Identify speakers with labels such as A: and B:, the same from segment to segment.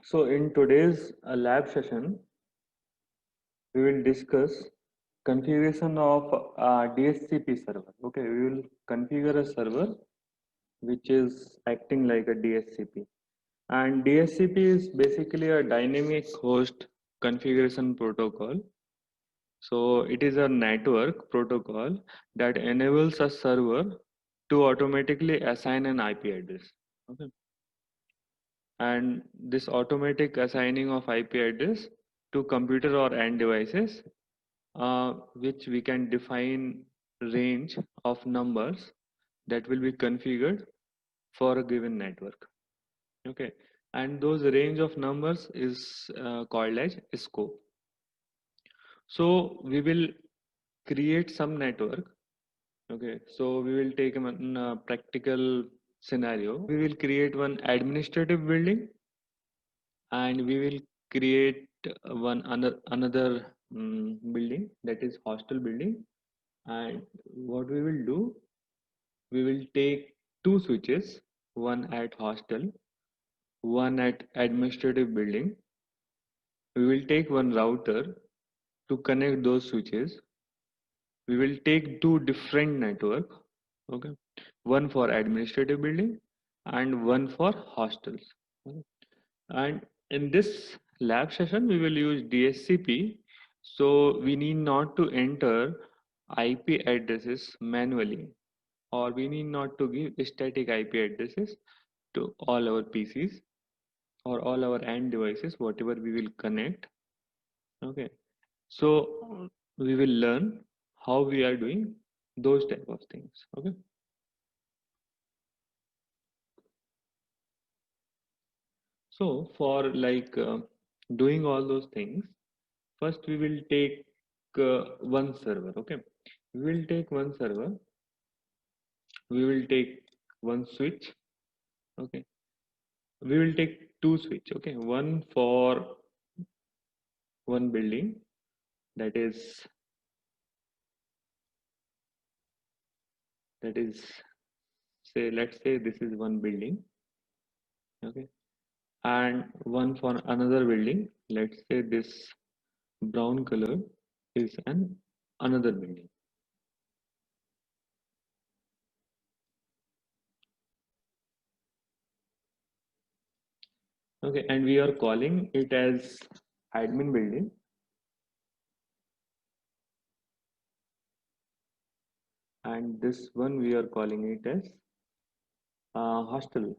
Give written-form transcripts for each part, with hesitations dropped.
A: So in today's lab session, we will discuss configuration of DHCP server. Okay, we will configure a server which is acting like a DHCP. And DHCP is basically a dynamic host configuration protocol. So it is a network protocol that enables a server to automatically assign an IP address. Okay. And this automatic assigning of IP address to computer or end devices, which we can define range of numbers that will be configured for a given network. Okay, and those range of numbers is called as scope. So we will create some network. Okay, so we will take a practical scenario. We will create one administrative building, and we will create one another building, that is hostel building. And what we will do, we will take two switches, one at hostel, one at administrative building. We will take one router to connect those switches. We will take two different network, okay, one for administrative building and one for hostels. Okay. And in this lab session, we will use DHCP. So we need not to enter IP addresses manually, or we need not to give static IP addresses to all our PCs or all our end devices, whatever we will connect. Okay. So we will learn how we are doing those type of things. Okay. So for doing all those things, first we will take one server. Okay. We will take one server. We will take one switch. Okay. We will take two switch. Okay. One for one building, that is that is say, let's say this is one building. Okay. And one for another building, let's say this brown color is an another building. Okay, and we are calling it as admin building, and this one we are calling it as hostel.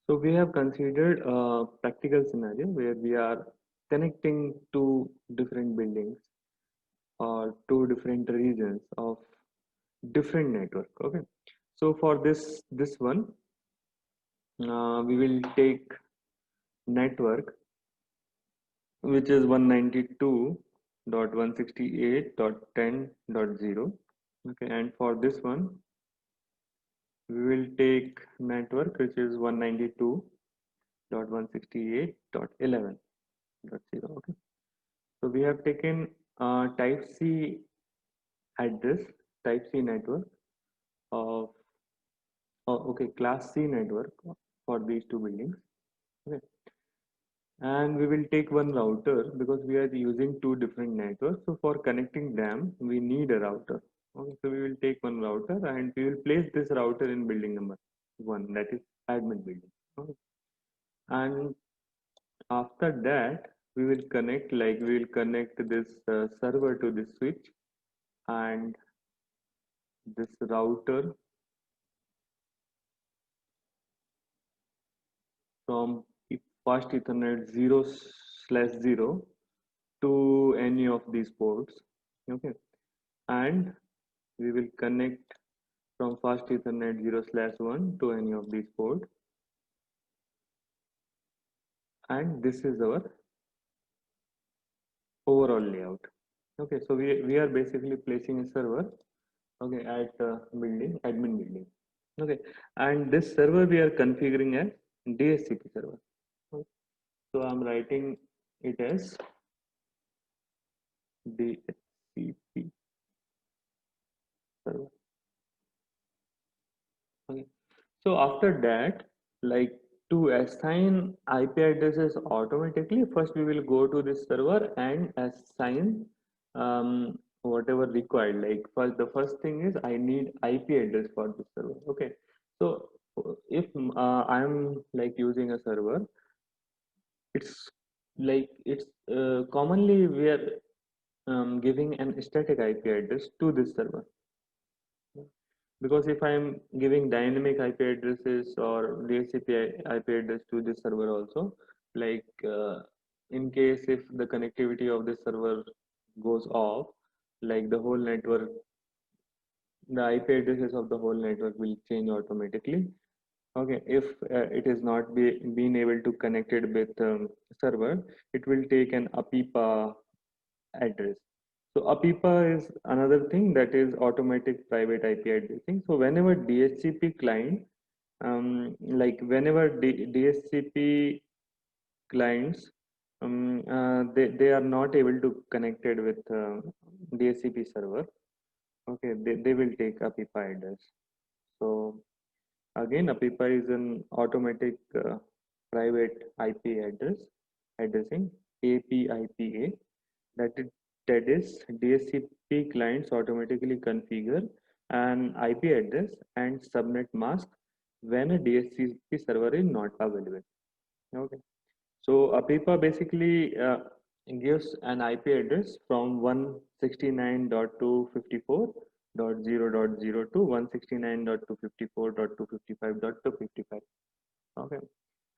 A: So we have considered a practical scenario where we are connecting two different buildings or two different regions of different network. Okay, so for this one, we will take network which is 192.168.10.0. Okay, and for this one we will take network which is 192.168.11.0. Okay, so we have taken type C address, type C network of okay, class C network for these two buildings. Okay, and we will take one router because we are using two different networks, so for connecting them we need a router. Okay, so we will take one router and we will place this router in building number 1, that is admin building. Okay. And after that we will connect, we will connect this server to this switch, and this router from fast ethernet 0/0 to any of these ports. Okay, and we will connect from fast ethernet 0/1 to any of these ports, and this is our overall layout. Okay, so we are basically placing a server, okay, at building admin building. Okay, and this server we are configuring as DHCP server. Okay. So I'm writing it as DHCP server. Okay, So after that, like to assign IP addresses automatically, first we will go to this server and assign whatever required. Like first, the first thing is I need IP address for this server. Okay, so if I'm like using a server, it's it's commonly we are giving an static IP address to this server, because if I'm giving dynamic IP addresses or DHCP IP address to this server also, like in case if the connectivity of this server goes off, like the whole network, the IP addresses of the whole network will change automatically. Okay, if it is not being able to connect it with server, it will take an APIPA address. So APIPA is another thing, that is automatic private IP addressing. So whenever DHCP client, like whenever DHCP clients, they are not able to connected with DHCP server, okay, they will take APIPA address. So again, APIPA is an automatic private IP address addressing, APIPA, that is, DHCP clients automatically configure an IP address and subnet mask when a DHCP server is not available. Okay, so APIPA basically gives an IP address from 169.254.0.0 to 169.254.255.255. Okay,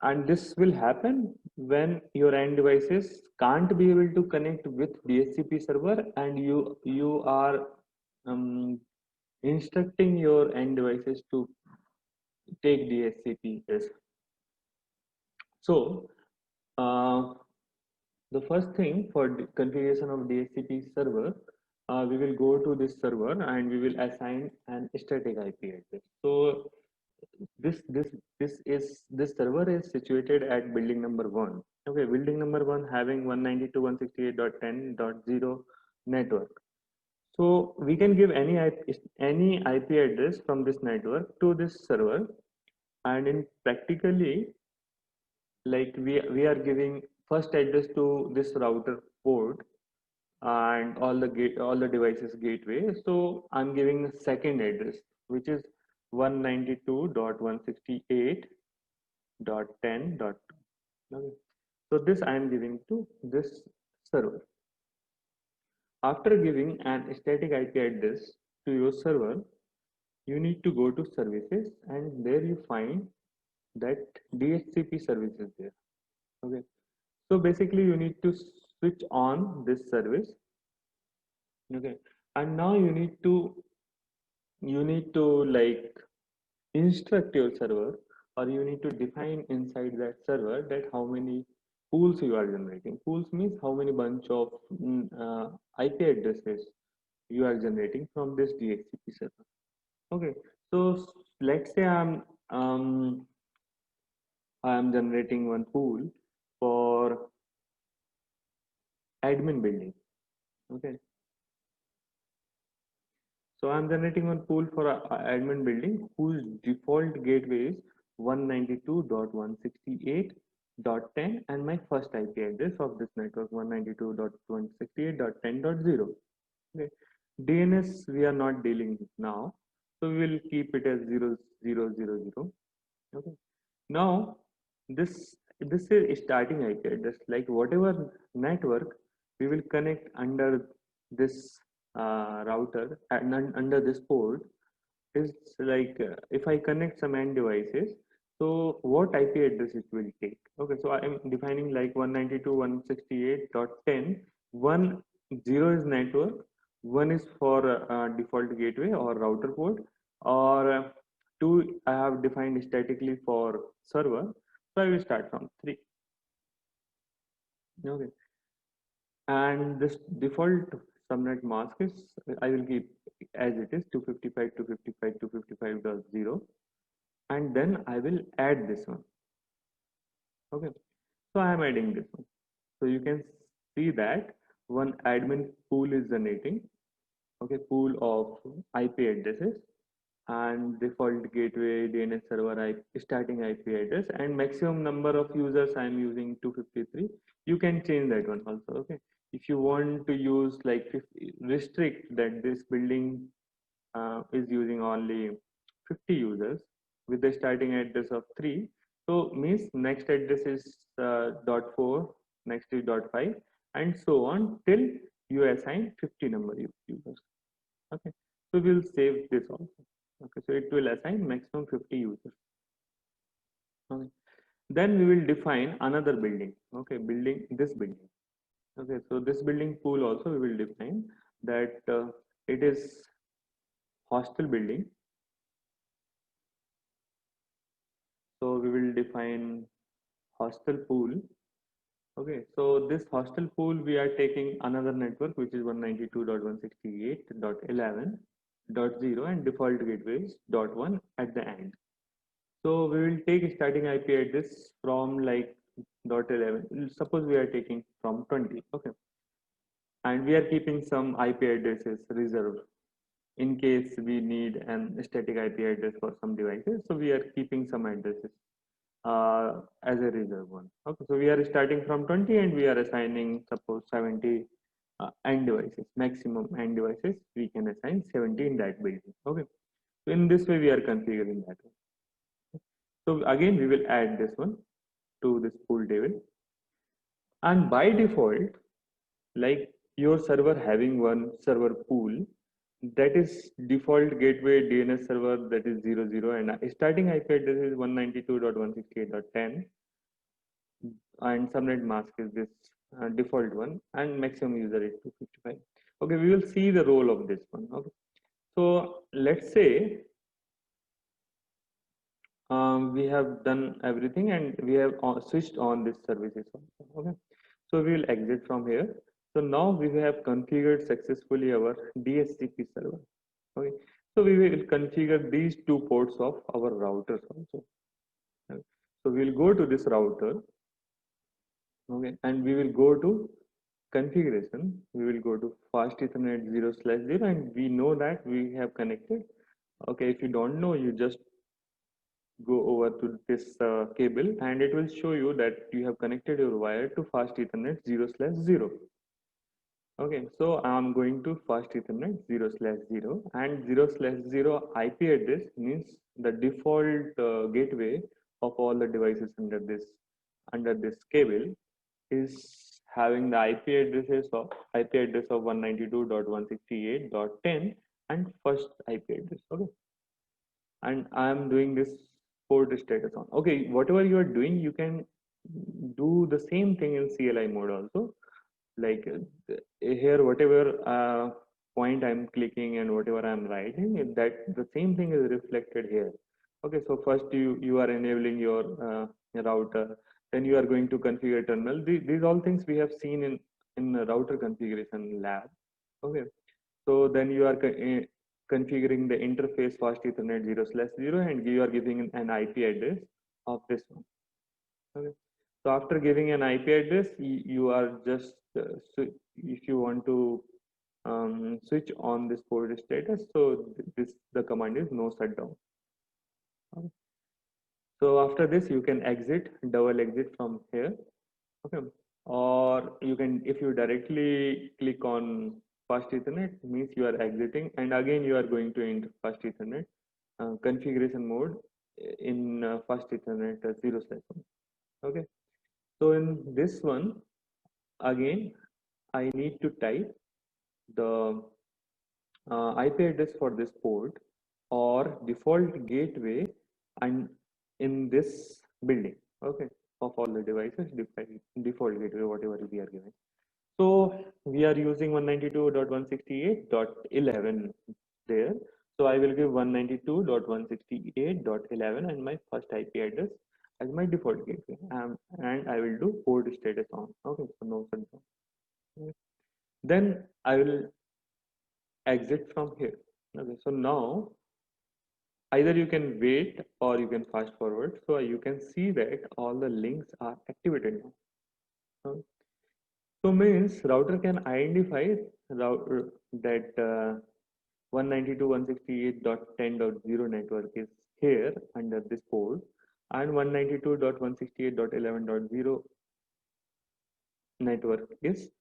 A: and this will happen when your end devices can't be able to connect with DHCP server, and you are um, instructing your end devices to take DHCP. Yes. So the first thing for configuration of DHCP server, we will go to this server and we will assign an static IP address. So this this this server is situated at building number 1. Okay, building number 1 having 192.168.10.0 network. So we can give any IP address from this network to this server, and in practically, like we are giving first address to this router port and all the devices gateway. So I'm giving a second address, which is 192.168.10.2. Okay. So this I am giving to this server. After giving an static IP address to your server, you need to go to services, and there you find that DHCP service is there. Okay. So basically you need to switch on this service. Okay. And now you need to like instruct your server, or you need to define inside that server that how many pools you are generating. Pools means how many bunch of IP addresses you are generating from this DHCP server. Okay, so let's say I'm generating one pool for admin building. Okay, so I'm generating one pool for admin building whose default gateway is 192.168.10, and my first IP address of this network 192.168.10.0. Okay. DNS we are not dealing with now, so we will keep it as 0000. Okay. Now this is starting IP address. Like whatever network we will connect under this router and under this port is like if I connect some end devices, so what IP address it will take. Okay, so I am defining like 192.168.10. 10 is network, 1 is for default gateway or router port, or 2 I have defined statically for server. So I will start from 3. Okay, and this default subnet mask is I will keep as it is 255.255.255.0, and then I will add this one. Okay, so I am adding this one. So you can see that one admin pool is generating. Okay, pool of IP addresses, and default gateway DNS server starting IP address, and maximum number of users I'm using 253. You can change that one also. Okay, if you want to use like 50, restrict that this building is using only 50 users with the starting address of 3, so means next address is dot 4, next is dot 5, and so on till you assign 50 number of users. Okay, so we'll save this also. Okay, so it will assign maximum 50 users. Okay, then we will define another building. Okay, this building. Okay, so this building pool also we will define that it is hostel building. So we will define hostel pool. Okay, so this hostel pool we are taking another network which is 192.168.11.0 and default gateways .1 at the end. So we will take starting IP address from like .11. Suppose we are taking from 20. Okay, and we are keeping some IP addresses reserved in case we need an static IP address for some devices. So we are keeping some addresses as a reserve one. Okay, so we are starting from 20 and we are assigning suppose 70 end devices, maximum end devices we can assign 70 in that building. Okay, so in this way we are configuring that one. So again we will add this one to this pool table, and by default, like your server having one server pool, that is default gateway DNS server, that is 00, and starting IP address is 192.168.10, and subnet mask is this default one, and maximum user is 255. Okay, we will see the role of this one. Okay, so let's say we have done everything and we have switched on this services also. Okay, so we will exit from here. So now we have configured successfully our DHCP server. Okay, so we will configure these two ports of our routers also. Okay. So we will go to this router. Okay, and we will go to configuration. We will go to fast Ethernet 0/0, and we know that we have connected. Okay, if you don't know, you just go over to this cable and it will show you that you have connected your wire to fast Ethernet 0/0. Okay, so I'm going to fast Ethernet 0/0, and 0/0 IP address means the default gateway of all the devices under this cable is having the IP address of 192.168.10 and first IP address. Okay, and I am doing this port status on. Okay, whatever you are doing, you can do the same thing in CLI mode also. Like here, whatever point I'm clicking and whatever I'm writing, that the same thing is reflected here. Okay, so first you are enabling your router, then you are going to configure terminal. These all things we have seen in the router configuration lab. Okay, so then you are configuring the interface fast Ethernet 0/0, and you are giving an IP address of this one. Okay, so after giving an IP address, you are just if you want to switch on this port status, so the command is no shutdown. Okay. So after this, you can double exit from here. Okay, or you can, if you directly click on fast Ethernet, means you are exiting, and again you are going to enter fast Ethernet configuration mode in fast Ethernet 0/1. Okay, so in this one, again I need to type the IP address for this port or default gateway and in this building. Okay, of all the devices, default gateway whatever we are given. So we are using 192.168.11 there. So I will give 192.168.11 and my first IP address as my default gateway, and I will do port status on. Okay, so no shutdown. Okay. Then I will exit from here. Okay, so now either you can wait or you can fast forward. So you can see that all the links are activated now. Okay. So means router can identify that 192.168.10.0 network is here under this port, and 192.168.11.0 network is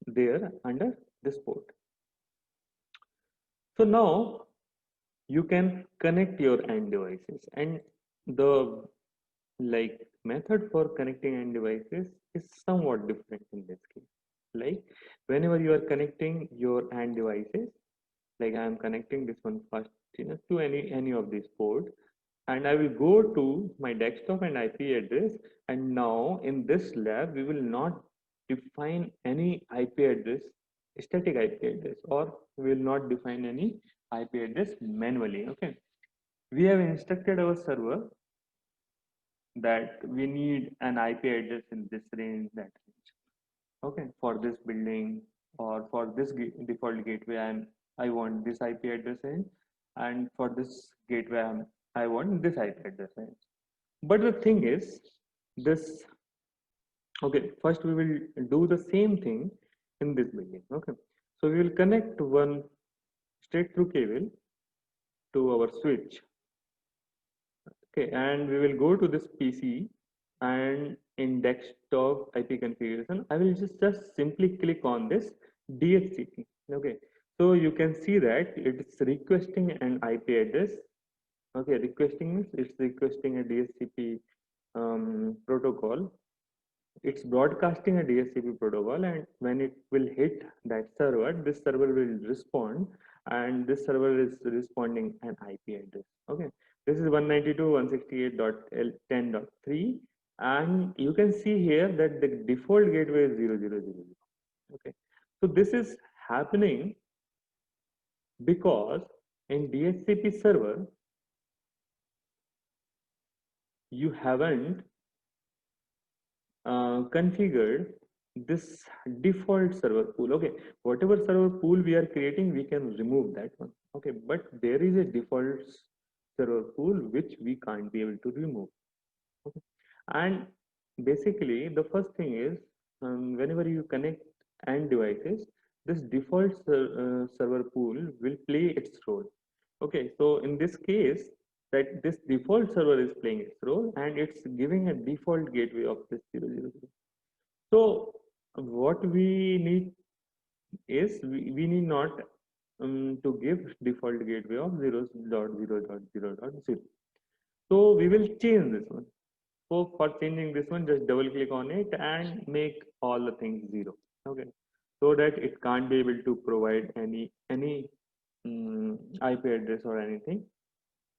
A: there under this port. So now you can connect your end devices, and the method for connecting end devices is somewhat different in this case. Like whenever you are connecting your end devices, like I am connecting this one first, to any of these ports, and I will go to my desktop and IP address. And now in this lab, we will not define any IP address, static IP address, or we will not define any IP address manually. Okay, we have instructed our server that we need an IP address in this range, that range. Okay, for this building or for this default gateway, I want this IP address range, and for this gateway, I want this IP address range. But the thing is, this okay. First, we will do the same thing in this building. Okay, so we will connect one straight through cable to our switch. Okay, and we will go to this PC, and in desktop IP configuration, I will just simply click on this DHCP. Okay, so you can see that it's requesting an IP address. Okay, requesting means it's requesting a DHCP protocol. It's broadcasting a DHCP protocol, and when it will hit that server, this server will respond, and this server is responding an IP address. Okay, this is 192.168.10.3, and you can see here that the default gateway is 0000. Okay, so this is happening because in DHCP server you haven't configured this default server pool. Okay, whatever server pool we are creating, we can remove that one. Okay, but there is a default server pool which we can't be able to remove. Okay, and basically the first thing is, whenever you connect end devices, this default server pool will play its role. Okay, so in this case, that this default server is playing its role, and it's giving a default gateway of this 000. So what we need is, we need not to give default gateway of 0.0.0.0. So we will change this one. So for changing this one, just double click on it and make all the things 0. Okay, so that it can't be able to provide any IP address or anything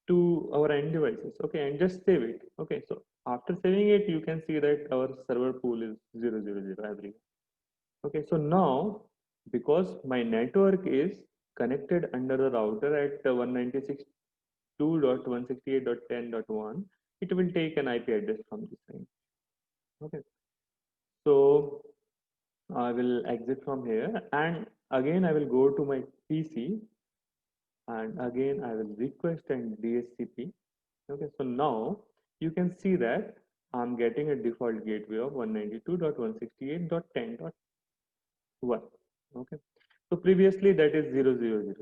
A: to our end devices. Okay, and just save it. Okay, so after saving it, you can see that our server pool is 000 everywhere. Okay, so now because my network is connected under the router at 192.168.10.1, it will take an IP address from this range. Okay, so I will exit from here, and again I will go to my PC, and again I will request an DHCP. Okay, so now you can see that I'm getting a default gateway of 192.168.10.1. Okay, so previously that is 0000,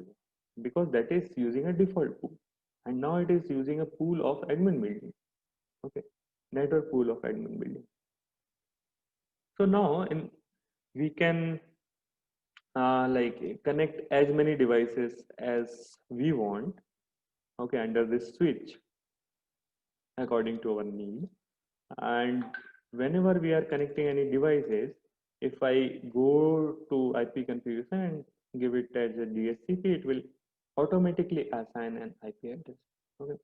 A: because that is using a default pool, and now it is using a pool of admin building. Okay, network pool of admin building. So now we can connect as many devices as we want. Okay, under this switch according to our need. And whenever we are connecting any devices, if I go to IP configuration and give it as a DHCP, it will automatically assign an IP address. Okay,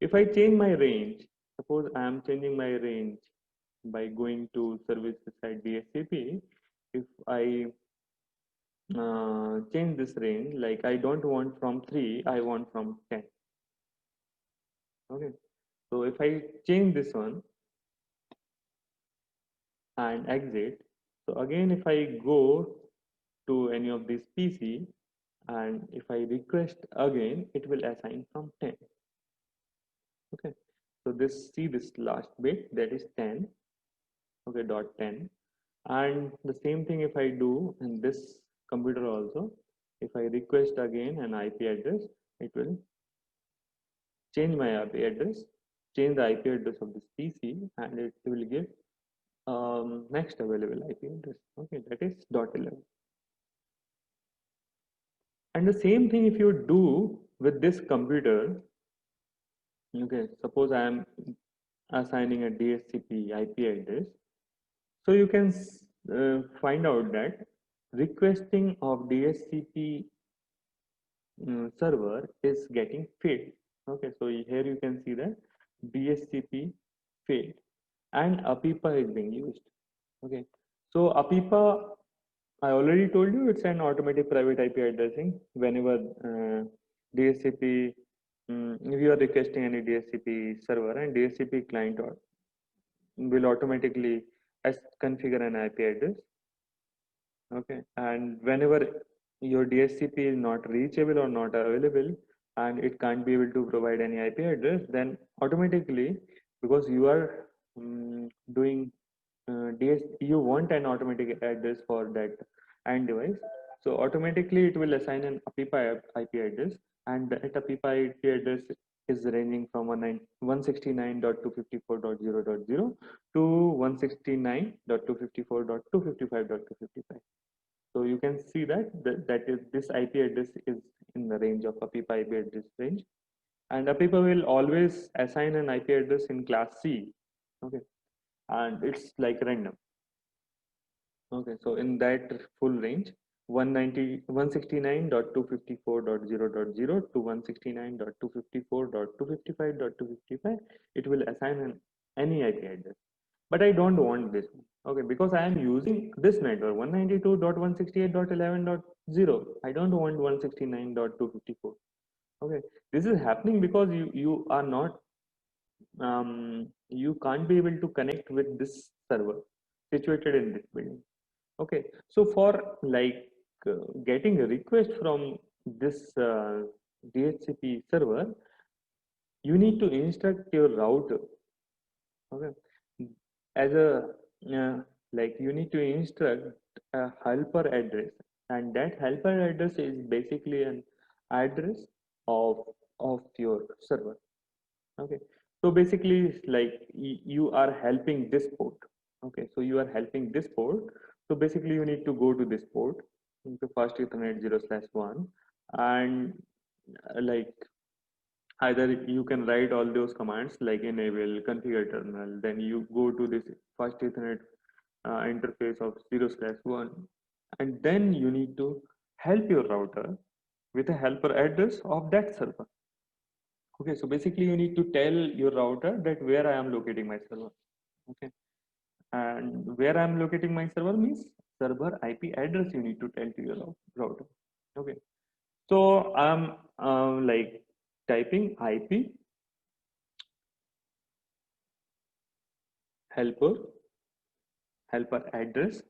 A: if I change my range, suppose I am changing my range by going to services side DHCP. If I change this range, like I don't want from 3, I want from 10. Okay, so if I change this one and exit, so again if I go to any of these PC, and if I request again, it will assign from 10. Okay, so see this last bit, that is 10. Okay, dot 10. And the same thing if I do in this computer also, if I request again an IP address, it will change my IP address, change the IP address of this PC, and it will give next available IP address. Okay, that is .11. And the same thing if you do with this computer. Okay, suppose I am assigning a DHCP IP address. So you can find out that requesting of DHCP server is getting failed. Okay, so here you can see that DHCP failed and APIPA is being used. Okay, so APIPA, I already told you, it's an automatic private IP addressing. Whenever DHCP, if you are requesting any DHCP server, and DHCP client will automatically configure an IP address. Okay, and whenever your DHCP is not reachable or not available, and it can't be able to provide any IP address, then automatically, because you are doing you want an automatic address for that end device, so automatically it will assign an APIPA IP address, and that APIPA IP address is ranging from 169.254.0.0 to 169.254.255.255. So you can see that this IP address is in the range of APIPA IP address range, and APIPA will always assign an IP address in class C. Okay, and it's like random. Okay, so in that full range, 169.254.0.0 to 169.254.255.255, it will assign any IP address. But I don't want this one. Okay, because I am using this network 192.168.11.0. I don't want 169.254. Okay, this is happening because you are not you can't be able to connect with this server situated in this building. Okay, so for like getting a request from this DHCP server, you need to instruct your router. Okay, as a like you need to instruct a helper address, and that helper address is basically an address of your server. Okay, so basically like you are helping this port. Okay, so you are helping this port, so basically you need to go to this port into fast ethernet 0/1, and like either you can write all those commands like enable configure terminal, then you go to this fast ethernet interface of 0/1, and then you need to help your router with a helper address of that server. Okay, so basically you need to tell your router that where I am locating my server. Okay, and where I am locating my server means server IP address you need to tell to your router. Okay, so I'm like typing IP helper address.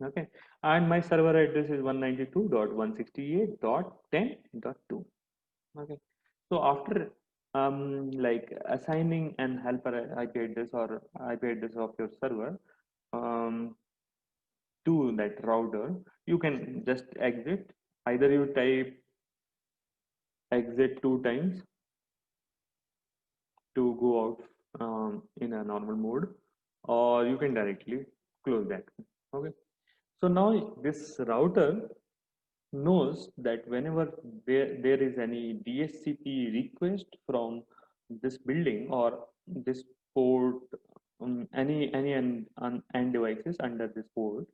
A: Okay, and my server address is 192.168.10.2. Okay, so after like assigning an helper IP address or IP address of your server to that router, you can just exit. Either you type exit 2 times to go out in a normal mode, or you can directly close that. Okay, so now this router knows that whenever there is any DHCP request from this building or this port, any end devices under this port,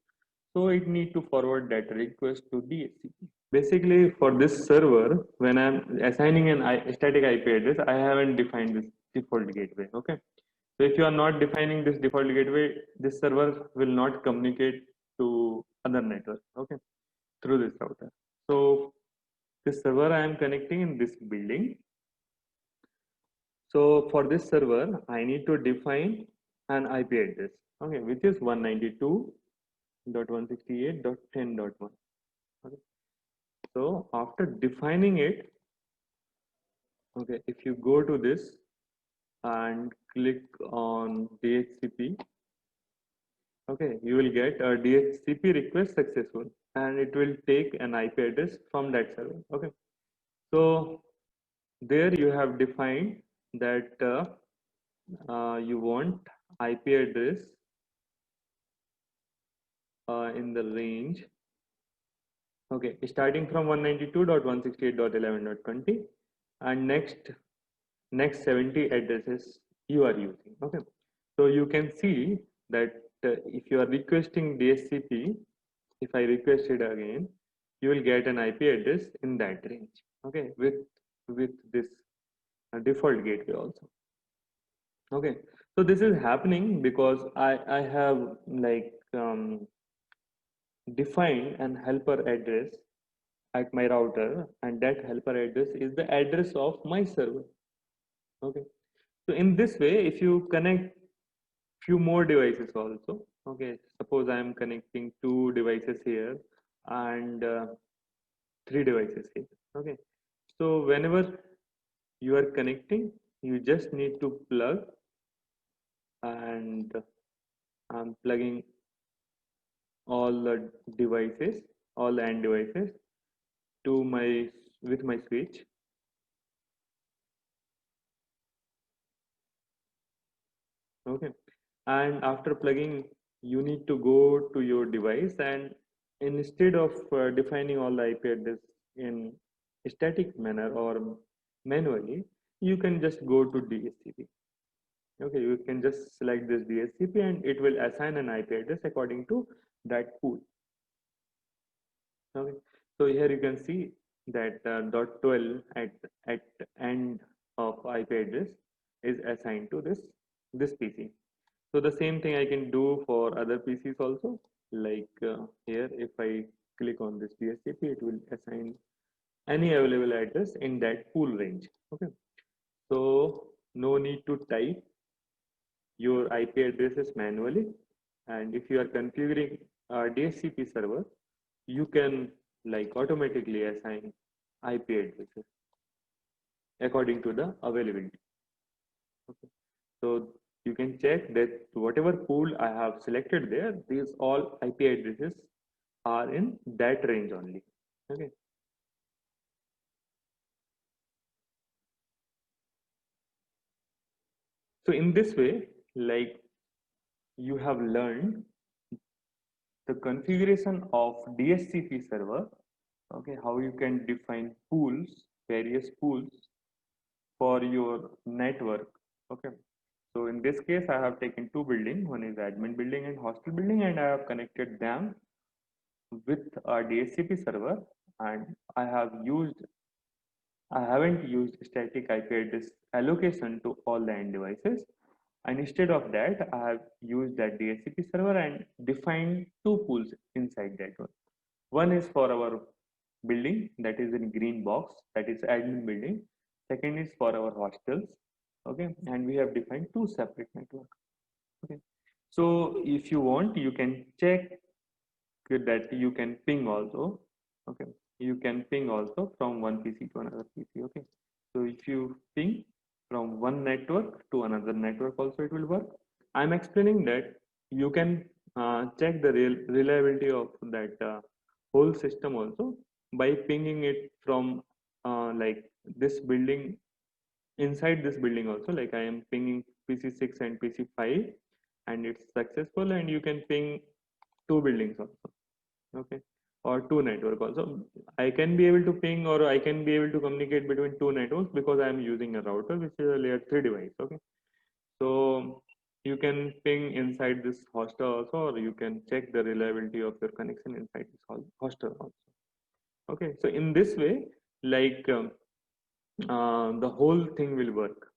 A: so it need to forward that request to DHCP. Basically, for this server, when I'm assigning an static IP address, I haven't defined this default gateway. Okay, so if you are not defining this default gateway, this server will not communicate to other network. Okay, through this router. So this server I am connecting in this building. So for this server, I need to define an IP address, okay, which is 192.168.10.1. Okay. So after defining it, okay, if you go to this and click on DHCP, okay, you will get a DHCP request successful, and it will take an IP address from that server. Okay, so there you have defined that you want IP address in the range, okay, starting from 192.168.11.20 and next 70 addresses you are using. Okay, so you can see that if you are requesting DHCP, if I request it again, you will get an IP address in that range. Okay, with this default gateway also. Okay, so this is happening because I have like defined an helper address at my router, and that helper address is the address of my server. Okay, so in this way, if you connect few more devices also, okay, suppose I am connecting 2 devices here and 3 devices here. Okay, so whenever you are connecting, you just need to plug, and I'm plugging all the devices, all the end devices to my with my switch. Okay, and after plugging, you need to go to your device, and instead of defining all the IP address in static manner or manually, you can just go to DHCP. Okay, you can just select this DHCP and it will assign an IP address according to that pool. Okay, so here you can see that dot 12 at end of IP address is assigned to this PC. So the same thing I can do for other PCs also. Like here, if I click on this DHCP, it will assign any available address in that pool range. Okay, so no need to type your IP addresses manually. And if you are configuring a DHCP server, you can like automatically assign IP addresses according to the availability. Okay. So you can check that whatever pool I have selected there, these all IP addresses are in that range only. Okay. So in this way, like you have learned the configuration of DHCP server, okay, how you can define pools, various pools for your network. Okay, so in this case I have taken 2 buildings, one is admin building and hostel building, and I have connected them with a DHCP server, and I haven't used static IP address allocation to all the end devices, and instead of that I have used that DHCP server and defined 2 pools inside that one. One is for our building, that is in green box, that is admin building. Second is for our hostels. Okay, and we have defined 2 separate networks. Okay, so if you want, you can check that you can ping also. Okay, you can ping also from one PC to another PC. Okay, so if you ping from one network to another network also, it will work. I'm explaining that you can check the reliability of that whole system also by pinging it from like this building, inside this building also, like I am pinging PC6 and PC5 and it's successful, and you can ping 2 buildings also. Okay, or 2 network also. I can be able to ping, or I can be able to communicate between 2 networks because I am using a router which is a layer 3 device. Okay, so you can ping inside this hostel also, or you can check the reliability of your connection inside this hostel also. Okay, so in this way, like the whole thing will work.